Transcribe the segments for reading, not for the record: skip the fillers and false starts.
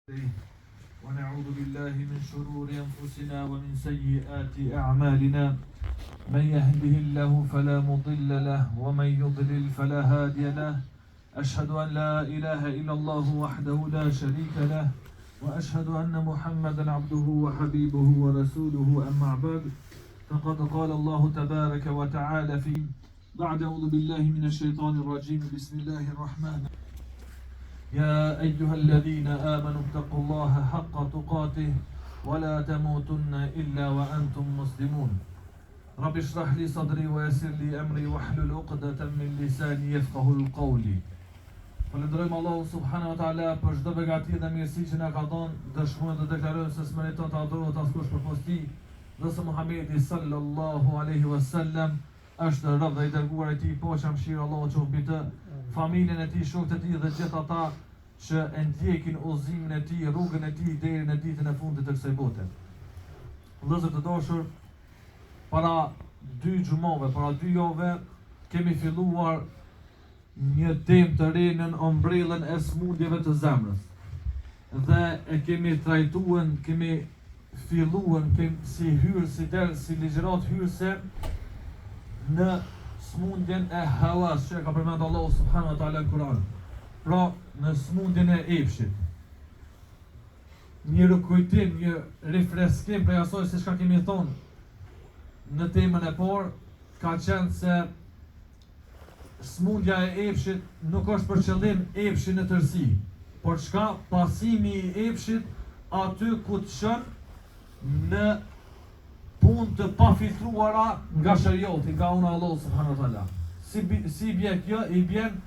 ونعوذ بالله من شرور أنفسنا ومن سيئات أعمالنا من يهده الله فلا مضل له ومن يضلل فلا هادي له أشهد أن لا إله إلا الله وحده لا شريك له وأشهد أن محمدا عبده وحبيبه ورسوله أما بعد فقد قال الله تبارك وتعالى في بعد أعوذ بالله من الشيطان الرجيم بسم الله الرحمن يا أيها الذين آمنوا اتقوا الله حق تقاته ولا تموتن إلا وأنتم مسلمون رب اشرح لي صدري ويسر لي أمري واحلل عقدة من لساني يفقهوا قولي. Falenderojmë Allahun subhanahu wa taala për çdo begati dhe mirësi që na ka dhënë, dëshmojmë të deklarojmë se s'meriton të adhurohet askush përveç tij, dhe se Muhamedi sallallahu alaihi wasallam është rob dhe i dërguar i tij, paqja mëshira Allahut qoftë mbi të, familjen e tij, shokët e tij dhe gjithë ata që e ndjekin udhëzimin e tij, rrugën e tij deri në ditën e fundit të kësaj bote. Vëllezër të dashur, para 2 xhumave, para 2 javëve kemi filluar një temë të re në ombrellën e smundjeve të zemrës. Dhe e kemi trajtuar, kemi filluar si hyrë, si ders, si ligjërat hyrëse në smundjen e hawas që ka përmendur Allahu subhanahu wa taala në Kur'an. Pra, në smundjen e epshit. Një rikujtim, një rifreskim për asaj se çka kemi thonë në temën e parë, ka qenë se smundja e epshit nuk është për qëllim epshi në tërësi, por çka pasimi i epshit aty ku të shën në punë të pafiltruara nga shariati, nga una Allahu subhanahu wa taala. Si bie kjo? I bjen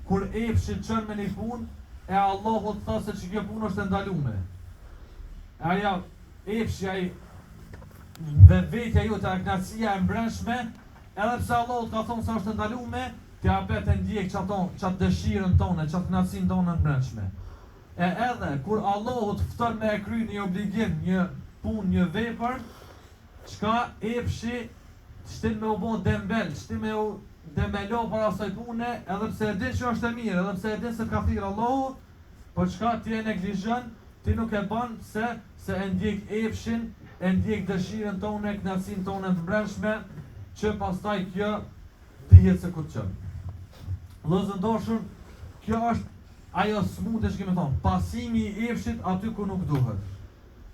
kur epshi çon me një punë e Allahu të thosë se kjo punë është e ndaluar. Aja epshi, ai vetja jote, aknacia e mbrëmshme, edhe pse Allahu ka thonë se është e ndaluar, ti apet e ndjek çat dëshirën tonë, çat knacin tonë të mbrëmshme. E edhe kur Allahu të fton me e kry një obligim, një punë, një vepër, çka epshi shtin me u bë dembel, shtin me u dembelo para asaj pune, edhe pse e din që është e mirë, edhe pse e din se ka thirr Allahu, por çka ti e neglizhon, ti nuk e bën se e ndjek epshin, e ndjek dëshirën tonë, knacin tonë të mbrëmshme, që pastaj kjo dihet se ku të çon. Vëllezër ndoshur, kjo është ajo smundje që kemi thonë, pasimi i epshit aty ku nuk duhet.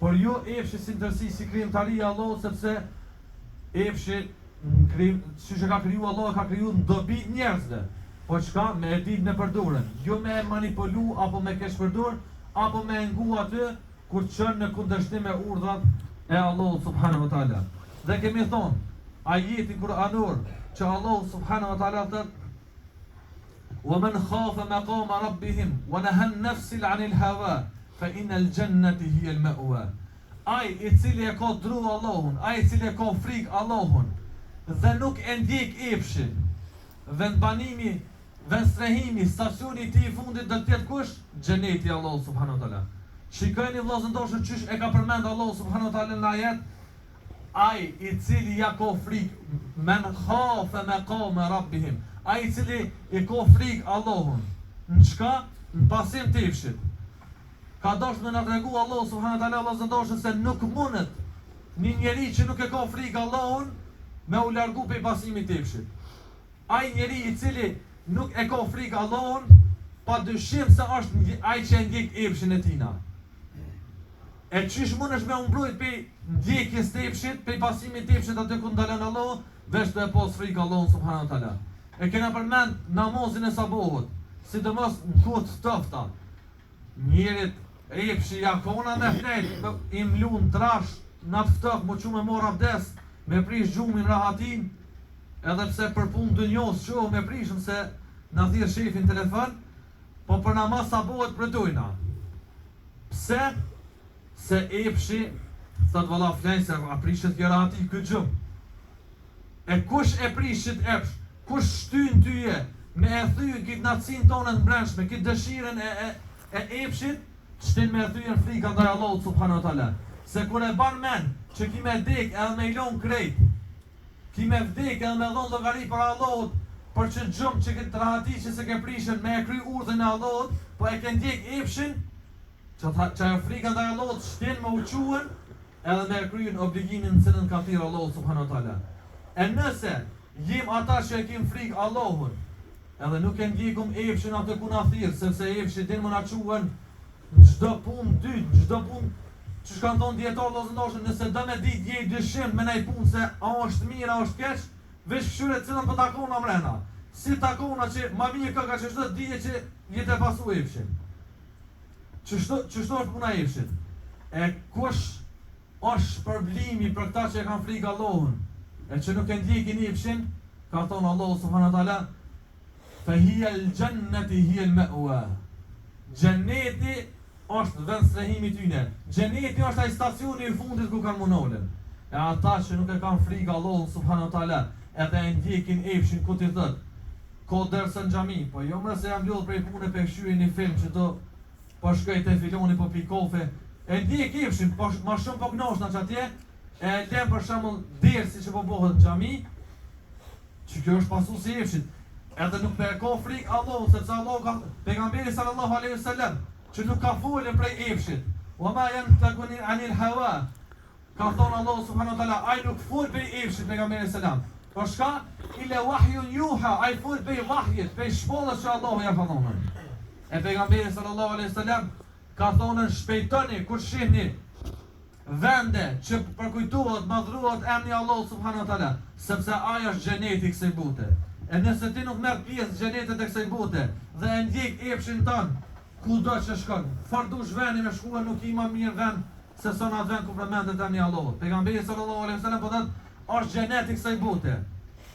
Por jo epshi si ndërsi, si krijimtaria e Allahut, sepse epshi që ka kriju Allah, ka kriju në dobi njerëzve. Po çka? Me e ditë me përdorën, jo me e manipulu, apo me keq përdor, apo me ngu aty kur çon në kundërshtim me urdhat e Allahut subhanahu wa taala. Dhe kemi thonë ajetin kuranor që Allahu subhanahu wa taala thotë: وَمَنْ خَافَ مَقَامَ رَبِّهِمْ وَنَهَى النَّفْسَ عَنِ الْهَوَى فَإِنَّ الْجَنَّةَ هِيَ الْمَأْوَى. Ai i cili e ka dru Allahun, ai i cili e ka frikë Allahun dhe nuk e ndjek epshin, vendbanimi, vendstrehimi, stacioni i tij i fundit do të jetë kush? Xheneti i Allahut subhanahu wa taala. Shikojeni vëllezër ndoshta çish e ka përmend Allahu subhanahu wa taala në ajet, ai i cili ja ka frikë, men khafa maqama rabbihim, ai i cili i ka frikë Allahun. Në çka? Në pasim të epshit. Ka dashur me na tregu Allahu subhanahu wa taala vëllezër ndoshta se nuk mundet një njeri që nuk e ka frikë Allahun me u largu prej pasimit të epshit. Ai njeri i cili nuk e ka frikë Allahun, padyshim se është ai që e ndjek epshin e tina. E çish mundesh me umbrojt prej ndjekjes të epshit, prej pasimit të epshit aty ku ndalon Allahu, veç të e pas frikë Allahun subhanahu wa taala. E kena përmend namazin e sabahut, sidomos në kohë të ftofta. Njerit epshi ja kona me flet, i mlun trash, në të ftoft më çu me marr abdes, me prish gjumin rahatin, edhe pse për punë dënjos që me prishëm se na thirr shefin telefon, po për namaz sabahut pretojna. Pse? Se epshi, thot valla flen se a prishet kjo rahati ky gjum. E kush e prishit epsh? Kush shtyn tyje me e thyë këtë nacin tonë të mbrëmshme, këtë dëshirën e epshit, shtin me e thyën frika ndaj Allahut subhanahu wa taala. Se kur e ban men që ki me dek edhe me ilon krejt, ki me vdek edhe me dhon llogari për Allahut, për që gjumë që këtë rahati që se ke prishën me e kry urdhën e Allahut, po e ke ndjek epshin, që ajo frika ndaj Allahut shtin me uquën edhe me kryen obligimin në cilën ka thirrë Allahu subhanahu wa taala. E nëse jem ata që e kim frikë Allahun, edhe nuk e ndjekum efshin atë ku na thirr, sepse efshi din më na quhen në çdo punë dytë, në çdo punë që shkan thonë dietar lozëndoshën, nëse do me ditë je dyshim me ndaj punë se a është mirë, a është keq, veç këshyre cilën po takon amrena. Si takona që ma mirë ka që çdo dije që jetë e pasu efshin. Ç'është është puna e efshit? E kush është problemi për këta që e kanë frikë Allahun, e që nuk e ndjekin efshin, ka thonë Allahu subhanahu wa taala, fa hiya al-jannati hiya al-ma'wa. Xheneti është vend strehimi tyne. Xheneti është ai stacioni i fundit ku kanë munolen. E ata që nuk e kanë frikë Allahun subhanahu wa taala, edhe e ndjekin efshin ku ti thot, ko dersa në xhami, po jo më se jam lodh prej pune pe kshyrë një film që do po shkoj te filoni po pi kofe, e ndjek efshin, po ma shumë po knoshna që atje, e lem për shembull dersi që po bëhet në xhami, që kjo është pasues i efshit. Edhe nuk pe ka frikë Allahut, sepse Allahu ka pejgamberi sallallahu alaihi wasallam që nuk ka folën prej efshit. Wa ma yantaku anil hawa. Ka thonë Allahu subhanahu wa taala, ai nuk fol prej efshit pejgamberi sallam. Po shka ila wahyun yuha, ai fol prej vahjet, prej shpollës që Allahu ja ka dhënë. E pejgamberi sallallahu alaihi wasallam ka thonë shpejtoni kur shihni vende që përkujtohet, madhruhet emri Allahu subhanahu wa taala, sepse ai është xheneti kësaj bote. E nëse ti nuk merr pjesë xhenetit e kësaj bote dhe e ndjek efshin ton, kudo që shkon, fardush vendi me shkuar nuk i më mirë vend se son atë vend ku përmendet emri Allahut. Pejgamberi sallallahu alaihi wasallam po thotë, është xheneti kësaj bote.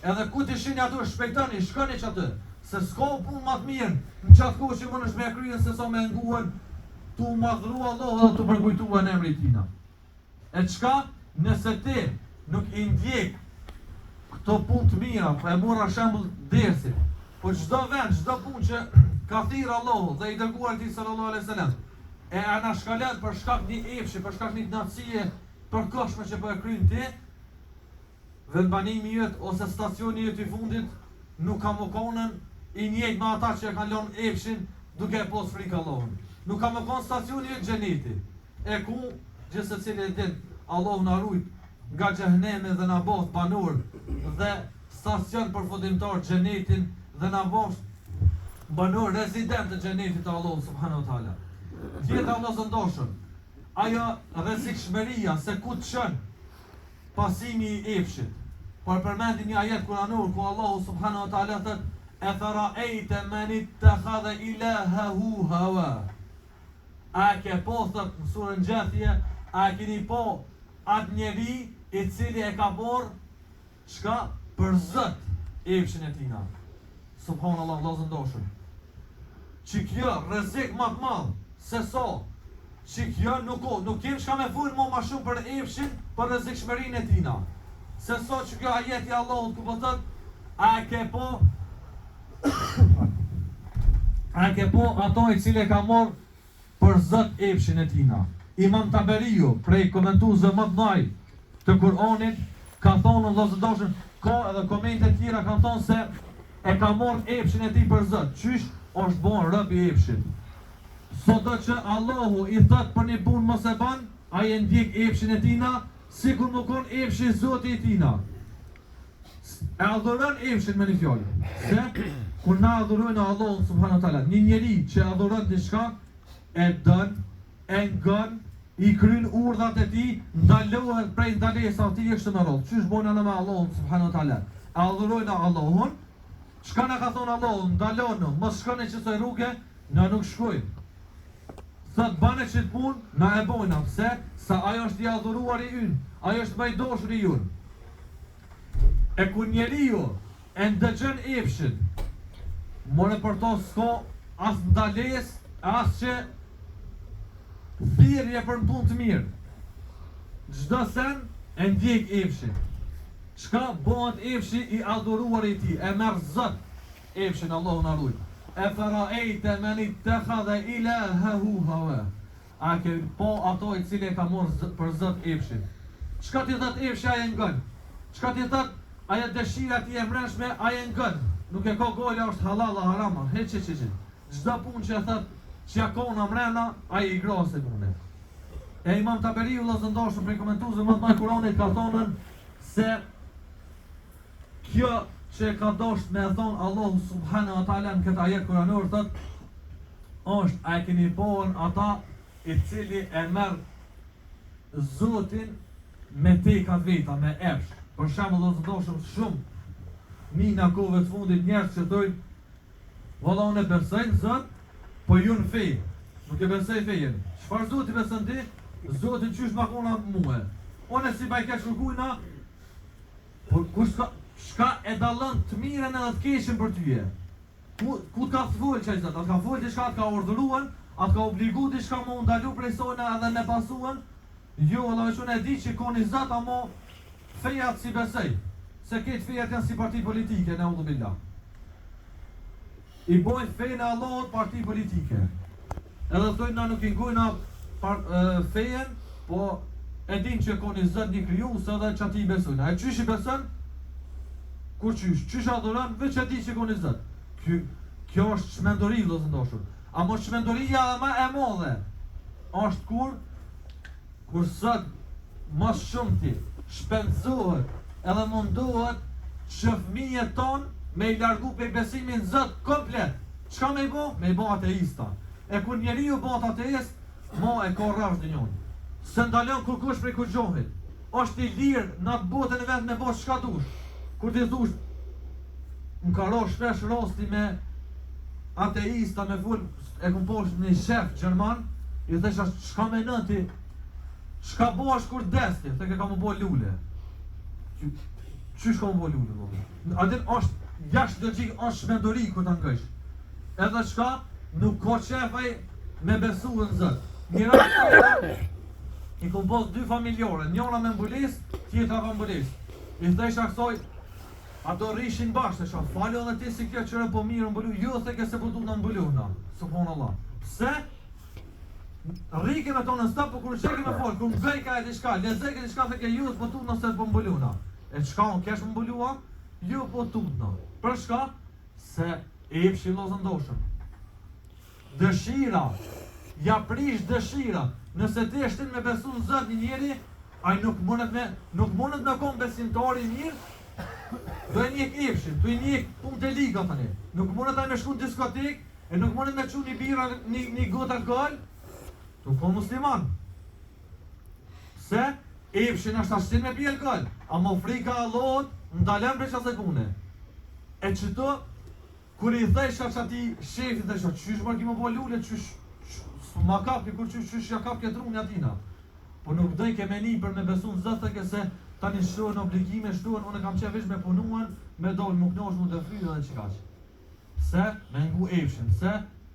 Edhe ku ti shihni aty, shpejtoni, shkoni çaty, se s'ka punë më të mirë në çat kohë që mundesh me kryen se sa me nguhen tu madhrua Allahu dhe tu përkujtuan emrin e Tij. E çka nëse ti nuk i ndjek këto punë të mira, po e morra shembull dersi, po çdo vend, çdo punë që ka thirrë Allahu dhe i dërguar Tij sallallahu alaihi wasallam, e anashkalet për shkak një efshi, për shkak një knatësie përkohshme që po e kryen ti, vendbanimi jëtë ose stacioni jëtë i fundit nuk ka më konën i njëjtë me ata që e kanë lënë efshin duke e pos frikë Allahun. Nuk ka më konë stacioni jëtë xheneti. E ku gjithë secili e din Allahu na rujt nga xhehenemi dhe na bosh banor dhe stacion përfundimtar xhenetin dhe na bosh banor rezident të xhenetit të Allahut subhanahu wa taala. Gjithë Allah zëndoshën, ajo rrezikshmëria se ku të shën pasimi i efshit. Por përmendi një ajet kuranor ku Allahu subhanahu wa taala thot, e fara'ejte men ittakhadha ilahahu hawa. A ke po thot në surën Gjathje, a keni po atë njeri i cili e ka por çka për zot efshin e tina. Subhanallahu vëllezër ndoshëm. Që kjo rrezik më të madh se so, që kjo nuk kem çka me fol më shumë për efshin, për rrezikshmërinë e tina. Se so që kjo ajeti Allahut ku po thot, a ke po ato i cili ka marr për zot efshin e tina. Imam Taberiu, prej komentuesve më të mëdhenj të Kur'anit, ka thonë vëllezër ndoshëm, ka edhe komente të tjera kanë thonë se e ka marr efshin e tij për zot. Qysh është bon rob i efshit. Sado që Allahu i thot për një punë mos e bën, ai e ndjek efshin e tina, sikur më kon efshi Zoti i tina. E adhuron efshin me një fjalë. Se kur na adhurojnë Allahun subhanahu wa taala, një njeri që adhuron diçka, e don, e ngon, i kryen urdhat e tij, ndalohet prej ndalesa të tij kështu me radhë. Çish bën ana me Allahun subhanahu wa taala? Adhurojnë Allahun. Çka na ka thonë Allahu, ndalonu, mos shkoni çdo rrugë, na nuk shkojmë. Thot bane që të punë, na e bojna, pse? Sa ajo është i adhuruar i ynë, ajo është më i dashur i ynë. E kur njeriu e ndëgjon efshin, more për to s'ka as ndales, as që thirrje për punë të mirë. Çdo sen e ndjek efshin. Çka bëhet efshi i adhuruar i tij, e merr Zot efshin, Allahu na ruaj. E fara'ejte men ittakhadha ilahahu hawa. A ke po ato i cili e ka marrë për zot efshin. Çka ti thot efshi ai ngon? Çka ti thot ajo dëshira ti e mbrëmshme ai ngon? Nuk e ka gola është halal haram, hiç. Çdo punë që thot që ja kona mrena, ai I grase mune. E Imam Taberiu lozëndoshëm për komentuesve më të madh Kuranit ka thonën se kjo që ka dosht me thonë Allahu subhanahu wa taala në këtë ajet kuranor thot është a e keni pohën ata I cili e merr Zotin me tekat veta, me epsh. Për shembull lozëndoshëm shumë mina kohëve të fundit njerëz që thojnë valla unë besoj në Zot, po ju në fe. Nuk e besoj fejen. Çfarë Zoti beson ti? Zoti qysh ma kona mua. Unë si baj keq kërkujna, por kush shka e dallon të mirën edhe të keqen për tyje. Ku ka thvol çaj Zot? Atë ka thvol diçka, ka urdhëruar, atë ka obligu diçka më ndalu prej sona edhe me pasuan. Jo, Allah e e di që koni Zot, amo fejat si besoj. Se këtë fejat janë si parti politike, ne udhu billah. I bojnë fejnë e Allahot parti politike. Edhe thojnë na nuk I ngujna fejen, po e din që koni Zot një krijues edhe që ati I besojnë. A e qysh I beson? Kur qysh adhuron, veç e di që koni Zot. Kjo është çmendori vëllezër. Amo çmendoria edhe më e madhe është kur Zot më shumë ti shpenzohet edhe mundohet që fëmijët ton me I largu prej besimin në Zot komplet. Çka me I bo? Me I bo ateista. E kur njeriu bëhet ateist, mo e ka rrash dënjon. Se ndalon kurkush prej kurgjohit. Është I lirë në atë botën e vet me bosh çka dush. Kur ti thush më ka rrosh shpesh rosti me ateista me ful e kum posh një shef gjerman, I thesha çka menon ti? Çka bosh kur desti? Se ke ka më bo lule. Qysh ka më bo lule? Atë është jashtë logjik, është shmendori kur ta ngësh. Edhe çka nuk ka qefaj me besu në Zot. Njëra I kom pos 2 familjore, njëra me mbulis, tjetra me mbulis. I thesha kësoj, ato rrishin bashkë, thesha, faljo edhe ti si kjo qëre po mirë mbulu, jo theke se po du në mbulu na, subhanallah. Pse? Rike me tonë në stëp, po kur qeke me folë, kur mbej ka e diçka, lezeke diçka theke ju po tu nëse po mbulu na. E çka unë kesh mbulua? Ju po tu na. Për shka? Se e fshi lozëndoshëm. Dëshira, ja prish dëshira. Nëse ti e shtin me besu në Zot një njeri, ai nuk mundet me kon besimtar I mirë, do e njek efshin, do e njek punë të liga tani. Nuk mundet ai me shku në diskotek, e nuk mundet me çu një bira, një gotë alkool, tu kon musliman. Pse? Efshin është ashtin me pi alkool, ama frika Allahut ndalën prej asaj pune. E çto kur I thesha çati shefit thesha, çysh më kimo po lule, çysh ma kap kur çysh ja kap këtë runi atina. Po nuk doj ke meni për me besu në Zot theke se tani shtohen obligime, unë kam qenë veç me punuan, me dol më knosh më të fryrë edhe çikaç. Pse? Me ngu efshin,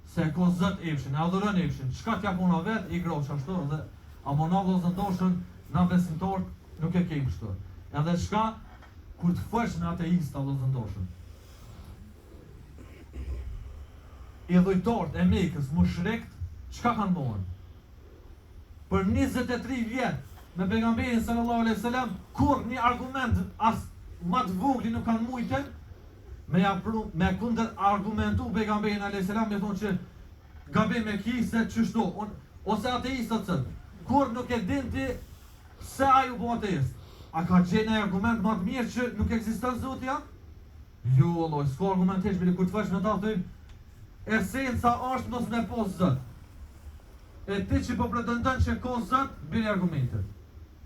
se ko Zot efshin, e adhuron efshin. Çka t'ja puna vet I grosh ashtu dhe ama na vëllezëndoshën, na besimtar nuk e kemi kështu. Edhe çka kur të fosh me ateista vëllezëndoshën. I dhujtort e Mekës, mushrekt, çka kanë bëhen? Për 23 vjet me pejgamberin sallallahu alaihi wasallam, kur një argument as më të vogël nuk kanë mujtë me kundër argumentu pejgamberin alaihi salam, me thonë që gabim me kise çështo, ose ateistët thënë, kur nuk e din ti pse ai u bë ateist. A ka gjenë argument më të mirë që nuk ekziston Zoti ja? Jo, Allah, s'ka argument heq, bile kur të fash me ta thënë, esenca është mos me pos Zot. E ti që po pretendon që ka Zot, bile argumentet.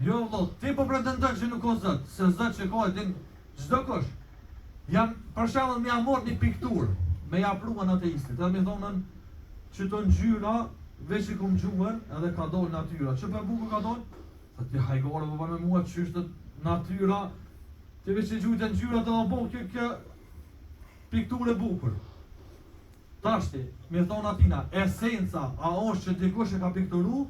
Jo, Allah, ti po pretendon që nuk ka Zot, se Zot që ka e din çdo kush. Jam për shembull më amor një pikturë, me ja pruan ateistit, edhe më thonën që të ngjyra veç I kum gjuhën edhe ka dol natyra. Që për bukur ka dol? Sa ti hajgore po me mua çështë natyra, ti veç I gjujtë ngjyra të do kjo pikturë e bukur. Tashti, me thonë atina, esenca, a është që dikush e ka pikturu,